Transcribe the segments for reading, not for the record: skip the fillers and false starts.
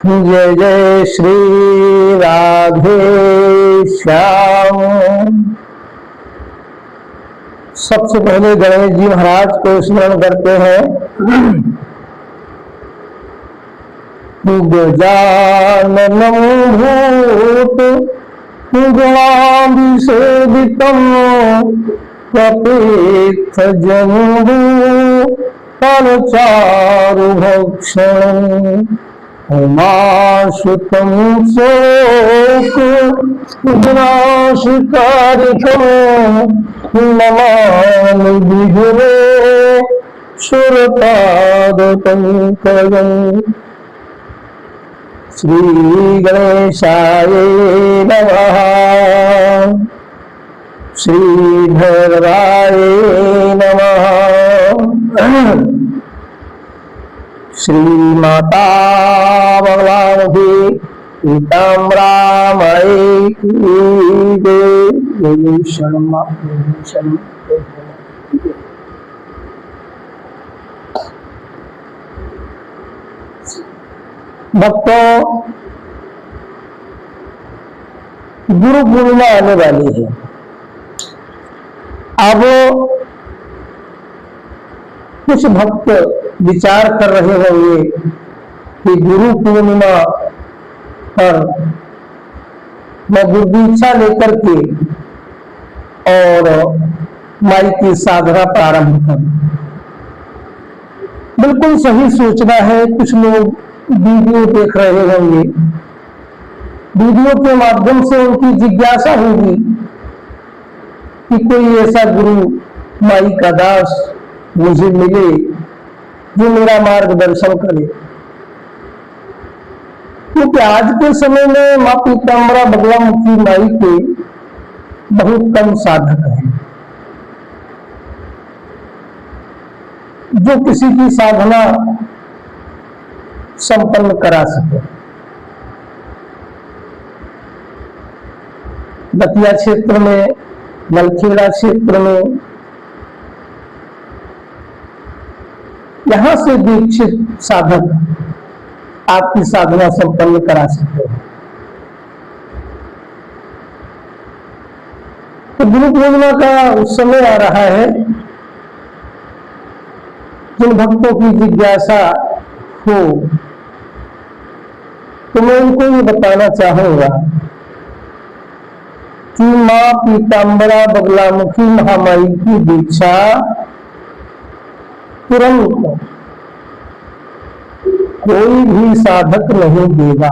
जय जय श्री राधे श्याम। सबसे पहले गणेश जी महाराज को स्मरण करते हैं। गजाननं भूत गुणाभिषेदितं कपित्थजम्बू फलचारुभक्षणम् उमासुतं शोकविनाशकारिकं नमामि विभुरे सुरपादपङ्कजम्। श्री गणेशाय नमः। श्रीधराय नमः। श्री माता बगलामुखी पीताम्बरामयी की जय। शर्मा भक्तों, गुरु पूर्णिमा आने वाली है। अब कुछ भक्त विचार कर रहे होंगे कि गुरु पूर्णिमा पर मैं गुरु दीक्षा लेकर के और माई की साधना प्रारंभ करूं। बिल्कुल सही सोचना है। कुछ लोग वीडियो देख रहे होंगे, वीडियो के माध्यम से उनकी जिज्ञासा होगी कि कोई ऐसा गुरु माई का दास मुझे मिले जो मेरा मार्गदर्शन करे, क्योंकि आज के समय में माँ पीताम्बरा बगलामुखी माई के बहुत कम साधक हैं जो किसी की साधना संपन्न करा सके। दतिया क्षेत्र में, मलखेड़ा क्षेत्र में यहां से दीक्षित साधक आपकी साधना संपन्न करा सकते हैं। तो गुरु पूर्णिमा का समय आ रहा है। जिन भक्तों की जिज्ञासा हो तो मैं उनको ये बताना चाहूंगा कि माँ पीताम्बरा बगलामुखी महामाई की दीक्षा तुरंत कोई भी साधक नहीं देगा,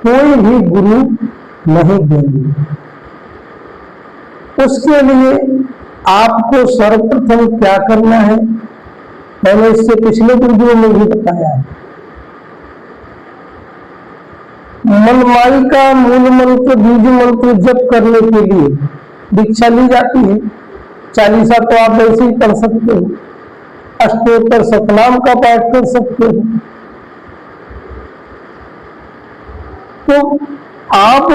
कोई भी गुरु नहीं देंगे। उसके लिए आपको सर्वप्रथम क्या करना है, मैंने इससे पिछले वीडियो में भी बताया है। मनमाई का मूल मंत्र, बीज मंत्र जप करने के लिए दीक्षा ली जाती है। चालीसा तो आप ऐसे ही कर सकते हो, अष्टोत्तर सतनाम का पाठ कर सकते हो। तो आप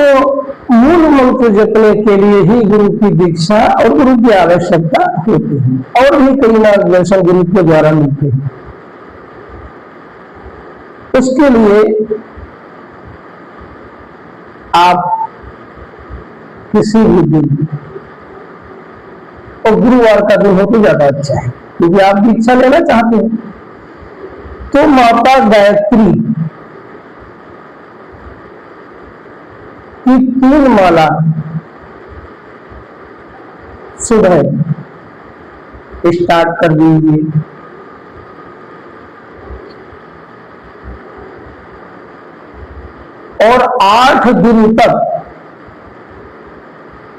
मूल मंत्र जपने के लिए ही गुरु की दीक्षा और गुरु की आवश्यकता होती है। और भी कई मार्गदर्शन गुरु के द्वारा मिलते हैं। उसके लिए आप किसी भी दिन, और गुरुवार का दिन हो तो ज्यादा अच्छा है क्योंकि आप दीक्षा लेना चाहते हैं, तो माता गायत्री की 3 माला सुबह स्टार्ट कर दीजिए। और 8 दिन तक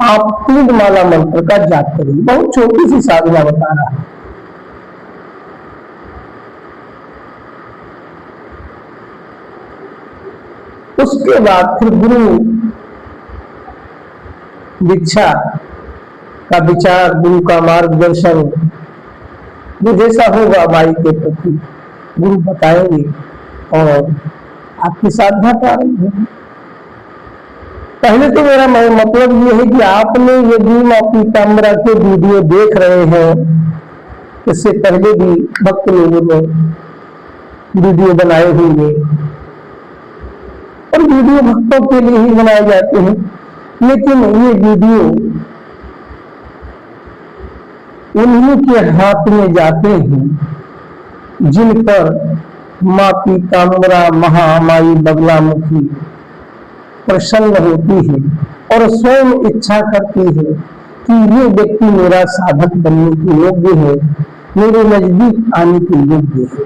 आप 3 माला मंत्र का जाप करिए। बहुत छोटी सी साधना बता रहा है। उसके बाद फिर गुरु दीक्षा का विचार, गुरु का मार्गदर्शन जो जैसा होगा माई के प्रति गुरु बताएंगे और आपकी साधना प्रारंभ होगी। पहले तो मेरा मतलब ये है कि आपने यदि माँ पीताम्बरा के वीडियो देख रहे हैं, इससे पहले भी भक्त लोगों ने वीडियो बनाए हुए, और वीडियो भक्तों के लिए ही बनाए जाते हैं। लेकिन ये वीडियो उन्हीं के हाथ में जाते हैं जिन पर माँ पीताम्बरा महामाई बगलामुखी प्रसन्न होती है और स्वयं इच्छा करती है कि ये व्यक्ति मेरा साधक बनने के योग्य है, मेरे नजदीक आने के योग्य है।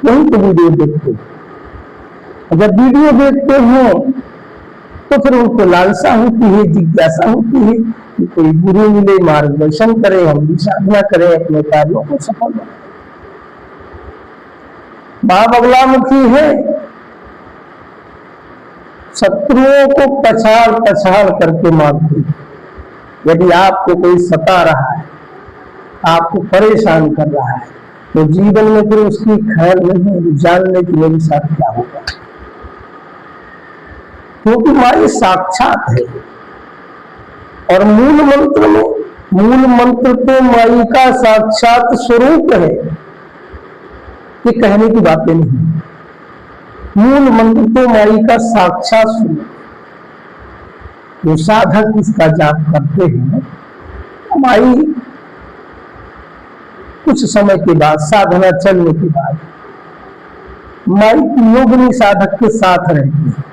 वही तो वीडियो देखते हैं। जब वीडियो देखते हैं तो फिर उनको लालसा होती है, जिज्ञासा होती है कि कोई गुरु मिले, मार्गदर्शन करे, हम भी साधना करें, अपने कार्यों को सफल बनाए। मां बगलामुखी है, शत्रुओं को पछाड़ पछाड़ करके मारती है। यदि आपको कोई सता रहा है, आपको परेशान कर रहा है, तो जीवन में फिर उसकी खैर नहीं है, जानने की मेरे साथ क्या होगा, क्योंकि माई साक्षात है। और मूल मंत्र तो माई का साक्षात स्वरूप है, ये कहने की बातें नहीं। मूल मंत्र तो माई का साक्षात स्वरूप। जो साधक इसका जाप करते हैं, माई कुछ समय के बाद, साधना चलने के बाद, माई की योगिनी साधक के साथ रहती है।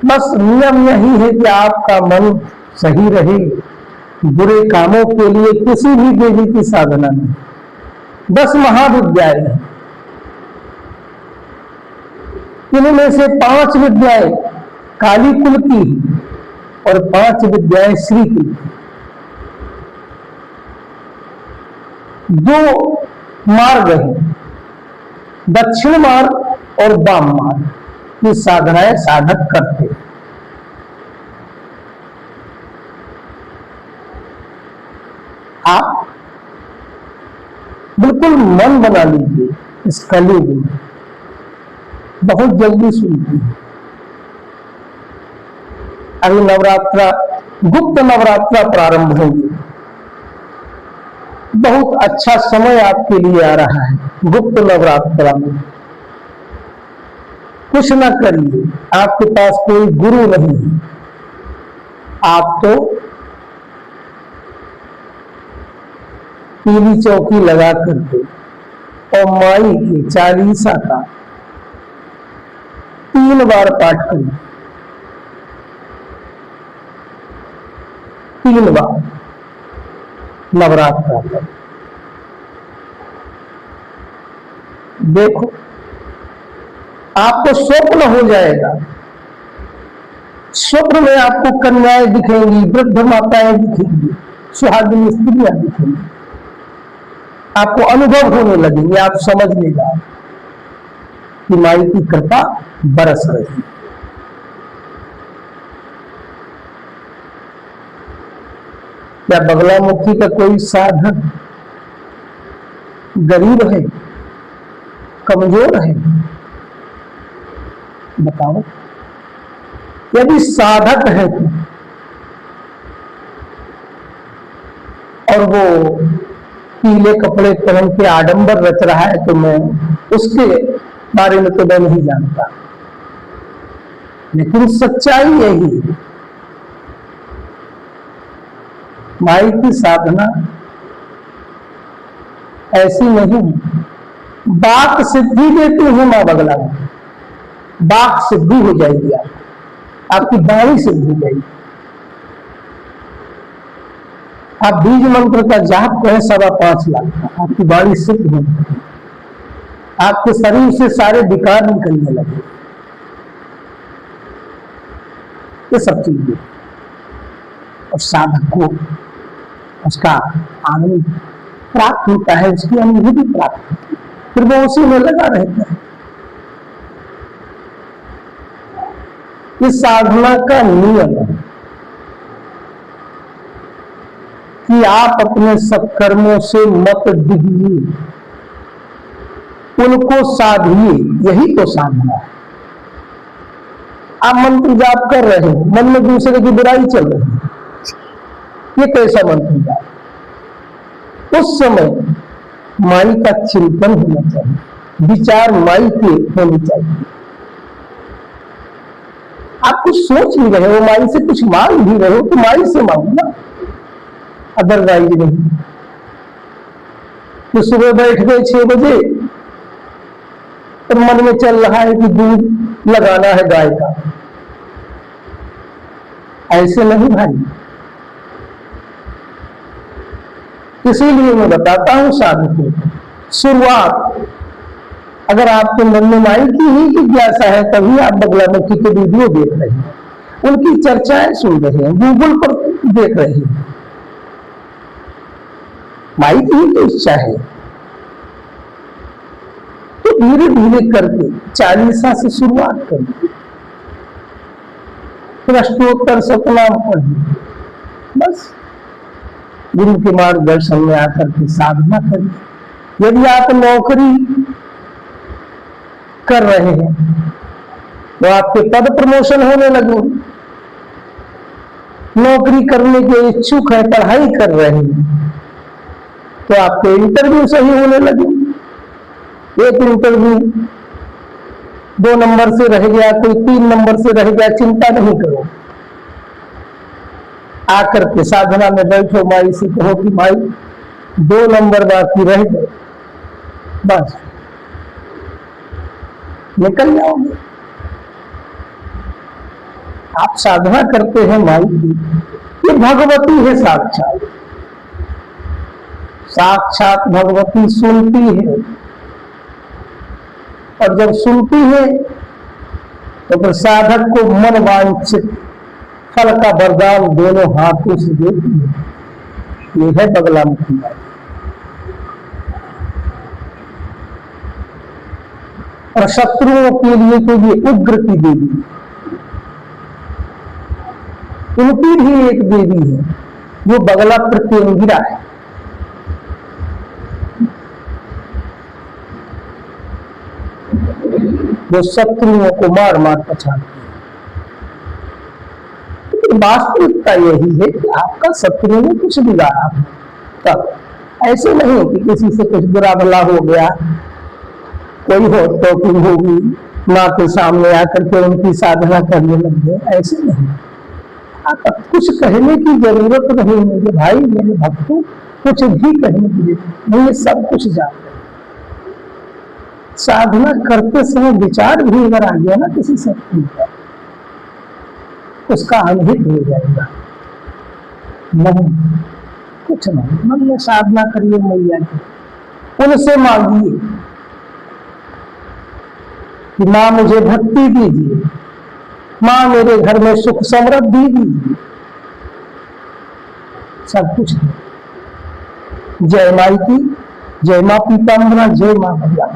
बस नियम यही है कि आपका मन सही रहे, बुरे कामों के लिए किसी भी देवी की साधना नहीं। 10 महाविद्याएं हैं, इनमें से 5 विद्याएं काली कुल की और 5 विद्याएं श्री की। 2 मार्ग हैं, दक्षिण मार्ग और वाम मार्ग की साधनाएं साधक करते हैं। आप बिल्कुल मन बना लीजिए, इस कलयुग में बहुत जल्दी सुनती है। अभी नवरात्रा, गुप्त नवरात्रा प्रारंभ होगी। बहुत अच्छा समय आपके लिए आ रहा है गुप्त नवरात्रा में। कुछ न करिए, आपके पास कोई गुरु नहीं है, आप तो पीली चौकी लगा करके और माई के चालीसा का 3 बार पाठ करें। 3 बार नवरात्रा पर। देखो, आपको स्वप्न हो जाएगा। स्वप्न में आपको कन्याएं दिखेंगी, वृद्ध माताएं दिखेंगी, सुहागिनी स्त्रियां दिखेंगी। आपको अनुभव होने लगेंगे, आप समझ लेगा कि माई की कृपा बरस रही। क्या बगलामुखी का कोई साधक गरीब है, कमजोर है? बताओ। यदि साधक है तो, और वो पीले कपड़े पहन के आडंबर रच रहा है, तो मैं उसके बारे में तो मैं नहीं जानता, लेकिन सच्चाई यही है। माई की साधना ऐसी नहीं, बाक सिद्धि देती है मां बगलामुखी। बाक सिद्धि हो जाएगी, आपकी वाणी सिद्ध हो जाएगी। आप बीज मंत्र का जाप करें 5.25 लाख का, आपकी वाणी सिद्ध हो जाएगी। आपके शरीर से सारे विकार निकलने लगे। ये सब चीजें, और साधक को उसका आनंद प्राप्त होता है, उसकी अनुभूति प्राप्त होती है, फिर वो उसी में लगा रहता है। इस साधना का नियम है कि आप अपने सत्कर्मों से मत डिगिए, उनको साधिए। यही तो साधना है। आप मंत्र जाप कर रहे हो, मन में दूसरे की बुराई चल रही है, ये कैसा मंत्र जाप? उस समय माई का चिंतन होना चाहिए, विचार माई के होने चाहिए। आप कुछ सोच भी रहे हो, माई से कुछ मांग भी रहे हो, तो माई से मांगो ना, अदरवाइज नहीं। तो सुबह बैठ गए 6 बजे और मन में चल रहा है कि दूध लगाना है गाय का, ऐसे नहीं भाई। इसीलिए मैं बताता हूं साधु को, शुरुआत अगर आपके मन में माई की ही जिज्ञासा है, तभी आप बगलामुखी के वीडियो देख रहे हैं, उनकी चर्चाएं सुन रहे हैं, गूगल पर देख रहे हैं। माई की ही तो इच्छा है, तो धीरे धीरे करके 40 से शुरुआत करिए, फिर अष्टोत्तर सतनाम पढ़िए, बस गुरु के मार्गदर्शन में आकर के साधना करिए। यदि आप नौकरी कर रहे हैं तो आपके पद प्रमोशन होने लगे, नौकरी करने के इच्छुक है, पढ़ाई कर रहे हैं तो आपके इंटरव्यू सही होने लगे। एक इंटरव्यू 2 नंबर से रह गया, कोई 3 नंबर से रह गया, चिंता नहीं करो, आकर के साधना में बैठो, माई से कहो कि माई 2 नंबर बाकी रह गए, बस निकल जाओगे। आप साधना करते हैं माई की, ये भगवती है साक्षात, साक्षात भगवती सुनती है, और जब सुनती है तो फिर साधक को मन वांछित फल का वरदान दोनों हाथों से देती है। ये है बगलामुखी माई। और शत्रुओं के लिए तो ये उग्र की देवी, उनकी भी एक देवी है जो बगला प्रत्यंगिरा है। जो शत्रुओं को मार मार पछाड़ती है। वास्तविकता यही है कि आपका शत्रु ने कुछ बिगाड़ा, तब ऐसे नहीं कि किसी से कुछ बुरा भला हो गया, कोई हो टॉकिंग होगी, माँ के सामने आकर के उनकी साधना करने लग गए, ऐसे नहीं। आप कुछ कहने की जरूरत नहीं है कि भाई मेरे भक्तों कुछ भी कहने की जरूरत नहीं, ये सब कुछ जानते हैं। साधना करते समय विचार भी अगर आ गया ना किसी शक्ति का, उसका अनहित हो जाएगा। नहीं, कुछ नहीं, मन में साधना करिए मैया की, उनसे मांगिए कि माँ मुझे भक्ति दीजिए, माँ मेरे घर में सुख समृद्धि दीजिए, सब कुछ है। जय माई की, जय माँ पीताम्बरा, जय माँ भगवान।